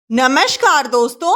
नमस्कार दोस्तों।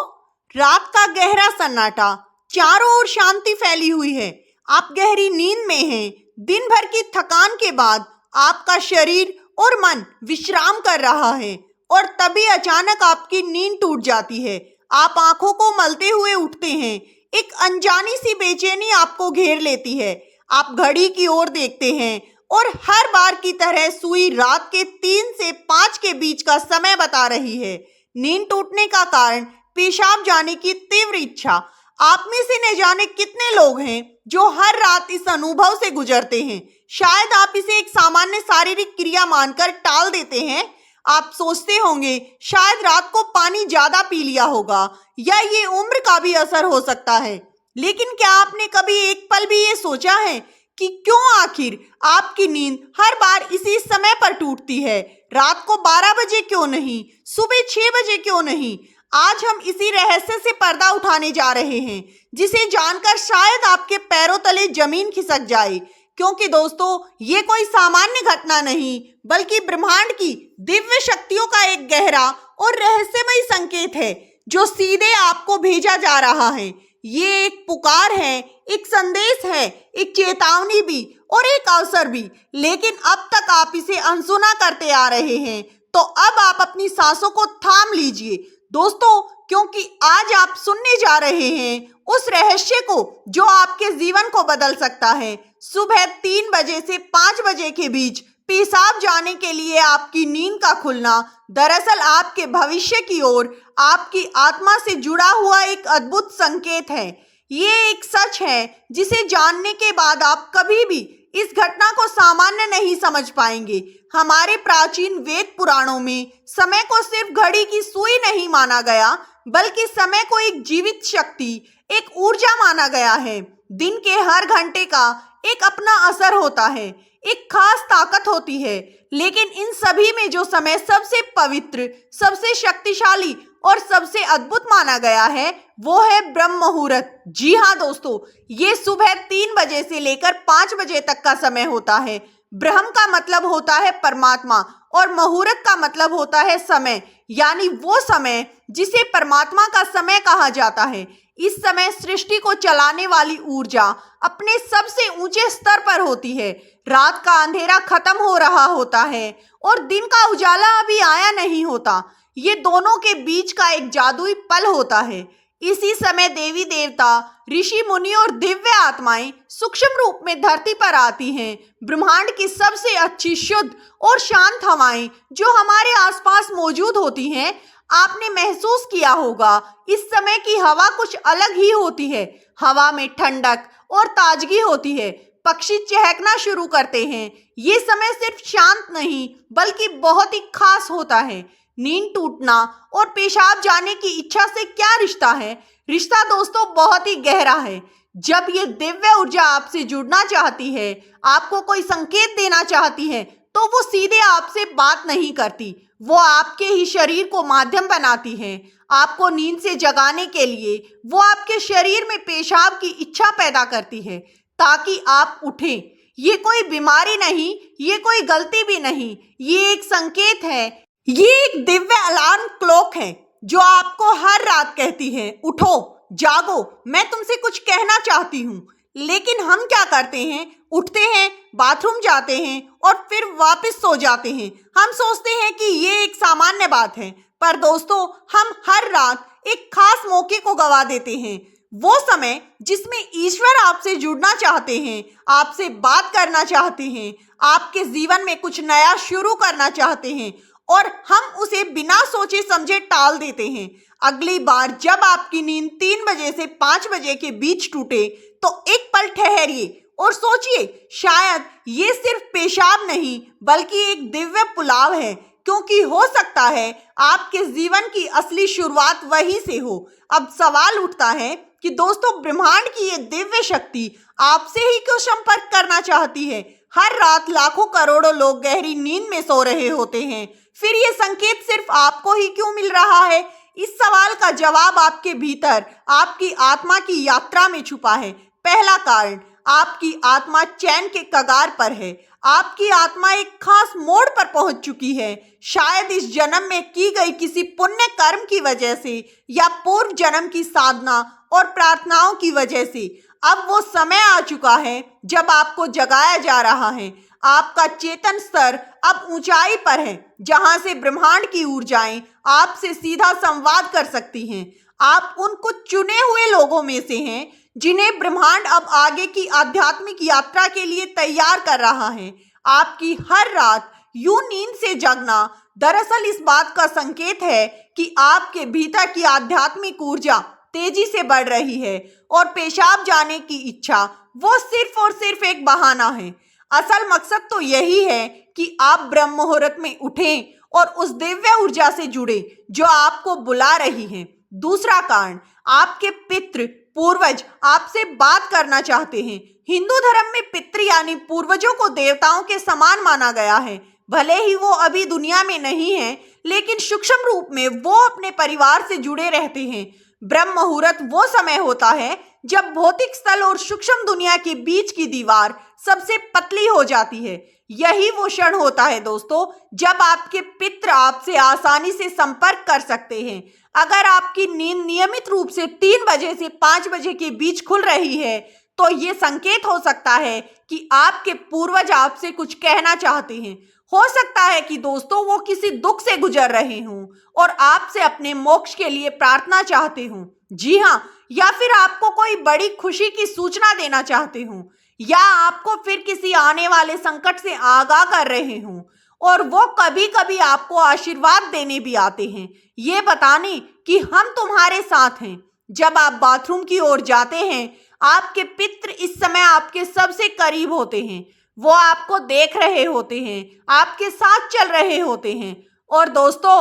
रात का गहरा सन्नाटा, चारों ओर शांति फैली हुई है। आप गहरी नींद में हैं। दिन भर की थकान के बाद आपका शरीर और मन विश्राम कर रहा है और तभी अचानक आपकी नींद टूट जाती है। आप आंखों को मलते हुए उठते हैं। एक अनजानी सी बेचैनी आपको घेर लेती है। आप घड़ी की ओर देखते हैं और हर बार की तरह सुई रात के 3 से 5 के बीच का समय बता रही है। नींद टूटने का कारण पेशाब जाने की तीव्र इच्छा। आप में से न जाने कितने लोग हैं जो हर रात इस अनुभव से गुजरते हैं। शायद आप इसे एक सामान्य शारीरिक क्रिया मानकर टाल देते हैं। आप सोचते होंगे शायद रात को पानी ज्यादा पी लिया होगा या ये उम्र का भी असर हो सकता है। लेकिन क्या आपने कभी एक पल भी ये सोचा है कि क्यों आखिर आपकी नींद हर बार इसी समय पर टूटती है? रात को 12 बजे क्यों नहीं, सुबह 6 बजे क्यों नहीं? आज हम इसी रहस्य से पर्दा उठाने जा रहे हैं, जिसे जानकर शायद आपके पैरों तले जमीन खिसक जाए। क्योंकि दोस्तों, ये कोई सामान्य घटना नहीं, बल्कि ब्रह्मांड की दिव्य शक्तियों का एक गहरा और रहस्यमय संकेत है जो सीधे आपको भेजा जा रहा है। ये एक पुकार है, एक संदेश है, एक चेतावनी भी और एक अवसर भी। लेकिन अब तक आप इसे अनसुना करते आ रहे हैं। तो अब आप अपनी सांसों को थाम लीजिए दोस्तों, क्योंकि आज आप सुनने जा रहे हैं उस रहस्य को जो आपके जीवन को बदल सकता है। सुबह 3 बजे से 5 बजे के बीच पेशाब जाने के लिए आपकी नींद का खुलना दरअसल आपके भविष्य की ओर आपकी आत्मा से जुड़ा हुआ एक अद्भुत संकेत है। ये एक सच है जिसे जानने के बाद आप कभी भी इस घटना को सामान्य नहीं समझ पाएंगे। हमारे प्राचीन वेद पुराणों में समय को सिर्फ घड़ी की सुई नहीं माना गया, बल्कि समय को एक जीवित शक्ति, एक ऊर्जा माना गया है। दिन के हर घंटे का एक अपना असर होता है, एक खास ताकत होती है। लेकिन इन सभी में जो समय सबसे पवित्र, सबसे शक्तिशाली और सबसे अद्भुत माना गया है, वो है ब्रह्म मुहूर्त। जी हाँ दोस्तों, ये सुबह 3 बजे से लेकर 5 बजे तक का समय होता है। ब्रह्म का मतलब होता है परमात्मा और मुहूर्त का मतलब होता है समय, यानी वो समय जिसे परमात्मा का समय कहा जाता है। इस समय सृष्टि को चलाने वाली ऊर्जा अपने सबसे ऊंचे स्तर पर होती है। रात का अंधेरा खत्म हो रहा होता है और दिन का उजाला अभी आया नहीं होता। ये दोनों के बीच का एक जादुई पल होता है। इसी समय देवी देवता, ऋषि मुनि और दिव्य आत्माएं सूक्ष्म रूप में धरती पर आती हैं। ब्रह्मांड की सबसे अच्छी, शुद्ध और शांत हवाएं जो हमारे आसपास मौजूद होती हैं, आपने महसूस किया होगा इस समय की हवा कुछ अलग ही होती है। हवा में ठंडक और ताजगी होती है। पक्षी चहकना शुरू करते हैं। ये समय सिर्फ शांत नहीं, बल्कि बहुत ही खास होता है। नींद टूटना और पेशाब जाने की इच्छा से क्या रिश्ता है? रिश्ता दोस्तों बहुत ही गहरा है। जब ये दिव्य ऊर्जा आपसे जुड़ना चाहती है, आपको कोई संकेत देना चाहती है, तो वो सीधे आपसे बात नहीं करती। वो आपके ही शरीर को माध्यम बनाती है। आपको नींद से जगाने के लिए वो आपके शरीर में पेशाब की इच्छा पैदा करती है ताकि आप उठें। ये कोई बीमारी नहीं, ये कोई गलती भी नहीं, ये एक संकेत है। ये एक दिव्य अलार्म क्लॉक है जो आपको हर रात कहती है, उठो, जागो, मैं तुमसे कुछ कहना चाहती हूँ। लेकिन हम क्या करते हैं? उठते हैं, बाथरूम जाते हैं और फिर वापस सो जाते हैं। हम सोचते हैं कि ये एक सामान्य बात है, पर दोस्तों, हम हर रात एक खास मौके को गवा देते हैं। वो समय जिसमें ईश्वर आपसे जुड़ना चाहते हैं, आपसे बात करना चाहते हैं, आपके जीवन में कुछ नया शुरू करना चाहते हैं, और हम उसे बिना सोचे समझे टाल देते हैं। अगली बार जब आपकी नींद 3 बजे से 5 बजे के बीच टूटे, तो एक पल ठहरिए और सोचिए, शायद ये सिर्फ पेशाब नहीं, बल्कि एक दिव्य पुलाव है। क्योंकि हो सकता है आपके जीवन की असली शुरुआत वहीं से हो। अब सवाल उठता है कि दोस्तों, ब्रह्मांड की ये दिव्य शक्ति आपसे ही क्यों संपर्क करना चाहती है? हर रात लाखों करोड़ों लोग गहरी नींद में सो रहे होते हैं, फिर ये संकेत सिर्फ आपको ही क्यों मिल रहा है? इस सवाल का जवाब आपके भीतर, आपकी आत्मा की यात्रा में छुपा है। पहला कारण, आपकी आत्मा चैन के कगार पर है। आपकी आत्मा एक खास मोड़ पर पहुंच चुकी है। शायद इस जन्म में की गई किसी पुण्य कर्म की वजह से या पूर्व जन्म की साधना और प्रार्थनाओं की वजह से अब वो समय आ चुका है जब आपको जगाया जा रहा है। आपका चेतन स्तर अब ऊंचाई पर है, जहां से ब्रह्मांड की ऊर्जाएं आपसे सीधा संवाद कर सकती हैं। आप उन कुछ चुने हुए लोगों में से हैं जिन्हें ब्रह्मांड अब आगे की आध्यात्मिक यात्रा के लिए तैयार कर रहा है। आपकी हर रात यूं नींद से जगना दरअसल इस बात का संकेत है कि आपके भीतर की आध्यात्मिक ऊर्जा तेजी से बढ़ रही है और पेशाब जाने की इच्छा वो सिर्फ और सिर्फ एक बहाना है। असल मकसद तो यही है कि आप ब्रह्म मुहूर्त में उठें और उस दिव्य ऊर्जा से जुड़े जो आपको बुला रही है। दूसरा कारण, आपके पितृ पूर्वज आपसे बात करना चाहते हैं। हिंदू धर्म में पितृ यानी पूर्वजों को देवताओं के समान माना गया है। भले ही वो अभी दुनिया में नहीं है, लेकिन सूक्ष्म रूप में वो अपने परिवार से जुड़े रहते हैं। ब्रह्म मुहूर्त वो समय होता है जब भौतिक स्थल और सूक्ष्म दुनिया के बीच की दीवार सबसे पतली हो जाती है। यही वो क्षण होता है दोस्तों, जब आपके पितृ आपसे आसानी से संपर्क कर सकते हैं। अगर आपकी नींद नियमित रूप से 3 बजे से 5 बजे के बीच खुल रही है, तो ये संकेत हो सकता है कि आपके पूर्वज आपसे कुछ कहना चाहते हैं। हो सकता है कि दोस्तों वो किसी दुख से गुजर रहे हों और आपसे अपने मोक्ष के लिए प्रार्थना चाहते हों। जी हाँ, या फिर आपको कोई बड़ी खुशी की सूचना देना चाहते हों, या आपको फिर किसी आने वाले संकट से आगाह कर रहे हों। और वो कभी कभी आपको आशीर्वाद देने भी आते हैं, ये बताने कि हम तुम्हारे साथ हैं। जब आप बाथरूम की ओर जाते हैं, आपके पितृ इस समय आपके सबसे करीब होते हैं। वो आपको देख रहे होते हैं, आपके साथ चल रहे होते हैं। और दोस्तों,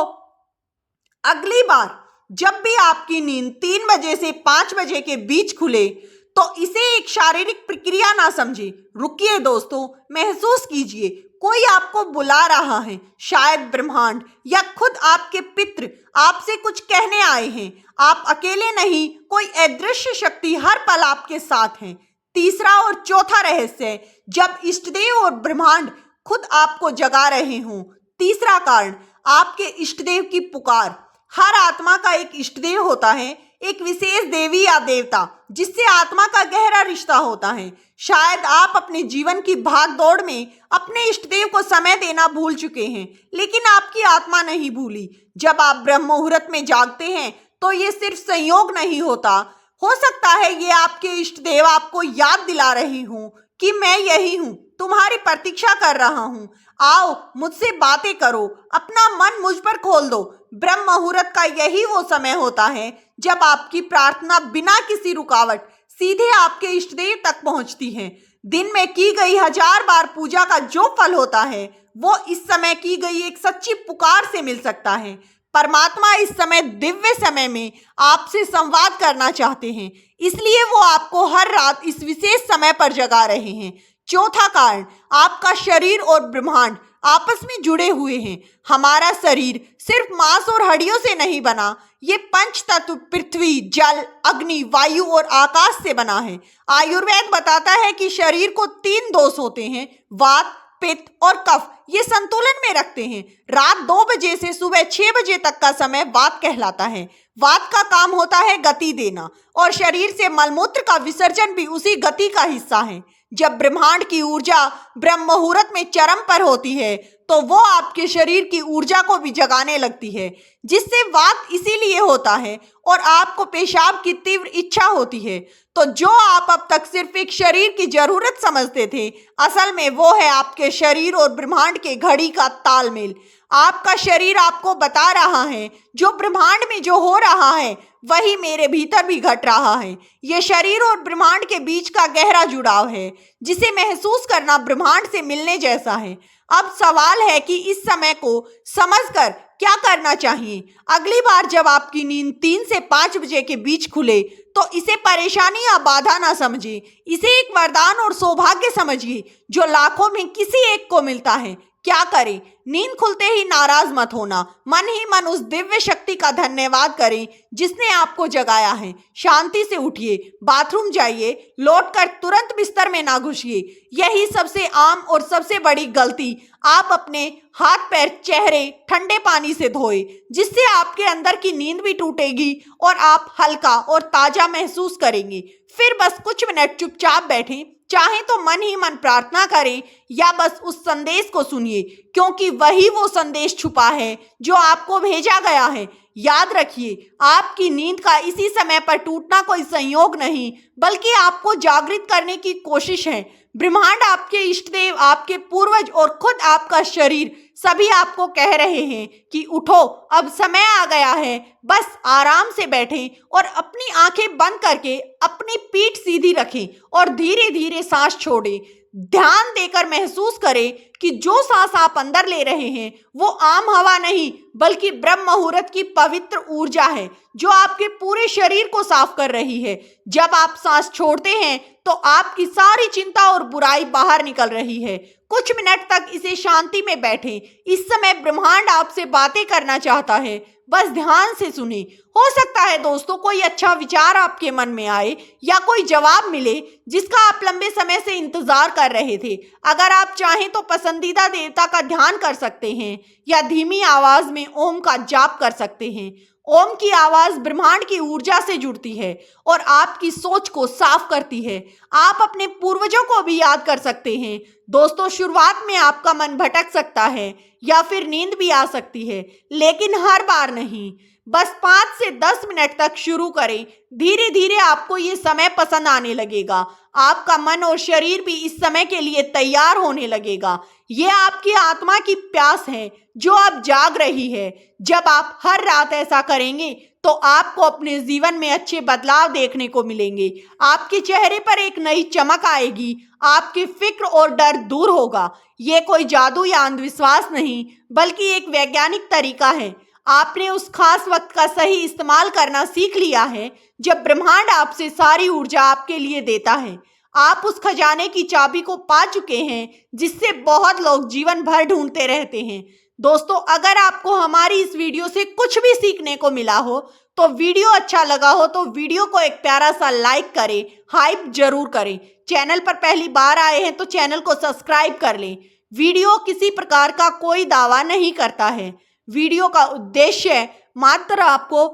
अगली बार जब भी आपकी नींद 3 बजे से 5 बजे के बीच खुले, तो इसे एक शारीरिक प्रक्रिया ना समझे। रुकिए दोस्तों, महसूस कीजिए, कोई आपको बुला रहा है। शायद ब्रह्मांड या खुद आपके पितृ आपसे कुछ कहने आए हैं। आप अकेले नहीं, कोई अदृश्य शक्ति हर पल आपके साथ है। तीसरा और चौथा रहस्य, जब इष्टदेव और ब्रह्मांड खुद आपको जगा रहे हों। तीसरा कारण, आपके इष्टदेव की पुकार। हर आत्मा का एक इष्टदेव होता है, एक विशेष देवी या देवता जिससे आत्मा का गहरा रिश्ता होता है। शायद आप अपने जीवन की भाग दौड़ में अपने इष्टदेव को समय देना भूल चुके हैं, लेकिन आपकी आत्मा नहीं भूली। जब आप ब्रह्म मुहूर्त में जागते हैं, तो ये सिर्फ संयोग नहीं होता। हो सकता है ये आपके इष्टदेव आपको याद दिला रहे हों कि मैं यही हूँ, तुम्हारी प्रतीक्षा कर रहा हूँ। आओ, मुझसे बातें करो, अपना मन मुझ पर खोल दो। ब्रह्म मुहूर्त का यही वो समय होता है जब आपकी प्रार्थना बिना किसी रुकावट सीधे आपके इष्टदेव तक पहुंचती है। दिन में की गई 1000 बार पूजा का जो फल होता है, वो इस समय की गई एक सच्ची पुकार से मिल सकता है। परमात्मा इस समय दिव्य समय में आपसे संवाद करना चाहते हैं, इसलिए वो आपको हर रात इस विशेष समय पर जगा रहे हैं। चौथा कारण, आपका शरीर और ब्रह्मांड आपस में जुड़े हुए हैं। हमारा शरीर सिर्फ मांस और हड्डियों से नहीं बना, ये पंच तत्व पृथ्वी, जल, अग्नि, वायु और आकाश से बना है। आयुर्वेद बताता है कि शरीर को 3 दोष होते हैं, वात, पित्त और कफ। ये संतुलन में रखते हैं। रात 2 बजे से सुबह 6 बजे तक का समय वात कहलाता है। वात का काम होता है गति देना, और शरीर से मलमूत्र का विसर्जन भी उसी गति का हिस्सा है। जब ब्रह्मांड की ऊर्जा ब्रह्म मुहूर्त में चरम पर होती है, तो वो आपके शरीर की ऊर्जा को भी जगाने लगती है, जिससे वात इसीलिए होता है और आपको पेशाब की तीव्र इच्छा होती है। तो जो आप अब तक सिर्फ एक शरीर की जरूरत समझते थे, असल में वो है आपके शरीर और ब्रह्मांड के घड़ी का तालमेल। आपका शरीर आपको बता रहा है जो ब्रह्मांड में जो हो रहा है वही मेरे भीतर भी घट रहा है। ये शरीर और ब्रह्मांड के बीच का गहरा जुड़ाव है, जिसे महसूस करना ब्रह्मांड से मिलने जैसा है। अब सवाल है कि इस समय को समझकर क्या करना चाहिए। अगली बार जब आपकी नींद 3 से 5 बजे के बीच खुले, तो इसे परेशानी या बाधा ना समझिए, इसे एक वरदान और सौभाग्य समझिए जो लाखों में किसी एक को मिलता है। क्या करें? नींद खुलते ही नाराज मत होना, मन ही मन उस दिव्य शक्ति का धन्यवाद करें जिसने आपको जगाया है। शांति से उठिए, बाथरूम जाइए, लौटकर तुरंत बिस्तर में ना घुसिए। यही सबसे आम और सबसे बड़ी गलती। आप अपने हाथ पैर चेहरे ठंडे पानी से धोए, जिससे आपके अंदर की नींद भी टूटेगी और आप हल्का और ताजा महसूस करेंगे। फिर बस कुछ मिनट चुपचाप बैठें, चाहे तो मन ही मन प्रार्थना करें या बस उस संदेश को सुनिए, क्योंकि वही वो संदेश छुपा है जो आपको भेजा गया है। याद रखिए, आपकी नींद का इसी समय पर टूटना कोई संयोग नहीं, बल्कि आपको जागृत करने की कोशिश है। ब्रह्मांड, आपके इष्ट देव, आपके पूर्वज और खुद आपका शरीर सभी आपको कह रहे हैं कि उठो, अब समय आ गया है। बस आराम से बैठें और अपनी आंखें बंद करके अपनी पीठ सीधी रखें और धीरे धीरे सांस छोड़ें। ध्यान देकर महसूस करें कि जो सांस आप अंदर ले रहे हैं वो आम हवा नहीं, बल्कि ब्रह्म मुहूर्त की पवित्र ऊर्जा है जो आपके पूरे शरीर को साफ कर रही है। जब आप सांस छोड़ते हैं तो आपकी सारी चिंता और बुराई बाहर निकल रही है। कुछ मिनट तक इसे शांति में बैठें। इस समय ब्रह्मांड आपसे बातें करना चाहता है, बस ध्यान से सुने। हो सकता है दोस्तों कोई अच्छा विचार आपके मन में आए या कोई जवाब मिले जिसका आप लंबे समय से इंतजार कर रहे थे। अगर आप चाहें तो पसंदीदा देवता का ध्यान कर सकते हैं या धीमी आवाज में ओम का जाप कर सकते हैं। ओम की आवाज ब्रह्मांड की ऊर्जा से जुड़ती है और आपकी सोच को साफ करती है। आप अपने पूर्वजों को भी याद कर सकते हैं। दोस्तों, शुरुआत में आपका मन भटक सकता है या फिर नींद भी आ सकती है, लेकिन हर बार नहीं। बस 5 से 10 मिनट तक शुरू करें। धीरे धीरे आपको ये समय पसंद आने लगेगा। आपका मन और शरीर भी इस समय के लिए तैयार होने लगेगा। ये आपकी आत्मा की प्यास है जो अब जाग रही है। जब आप हर रात ऐसा करेंगे तो आपको अपने जीवन में अच्छे बदलाव देखने को मिलेंगे। आपके चेहरे पर एक नई चमक आएगी, आपकी फिक्र और डर दूर होगा। ये कोई जादू या अंधविश्वास नहीं, बल्कि एक वैज्ञानिक तरीका है। आपने उस खास वक्त का सही इस्तेमाल करना सीख लिया है जब ब्रह्मांड आपसे सारी ऊर्जा आपके लिए देता है। आप उस खजाने की चाबी को पा चुके हैं जिससे बहुत लोग जीवन भर ढूंढते रहते हैं। दोस्तों, अगर आपको हमारी इस वीडियो से कुछ भी सीखने को मिला हो तो वीडियो अच्छा लगा हो तो वीडियो को एक प्यारा सा लाइक करें, हाइप जरूर करें। चैनल पर पहली बार आए हैं तो चैनल को सब्सक्राइब कर लें। वीडियो किसी प्रकार का कोई दावा नहीं करता है। वीडियो का उद्देश्य मात्र आपको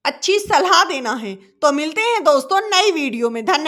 अच्छी सलाह देना है। तो मिलते हैं दोस्तों नई वीडियो में। धन्यवाद।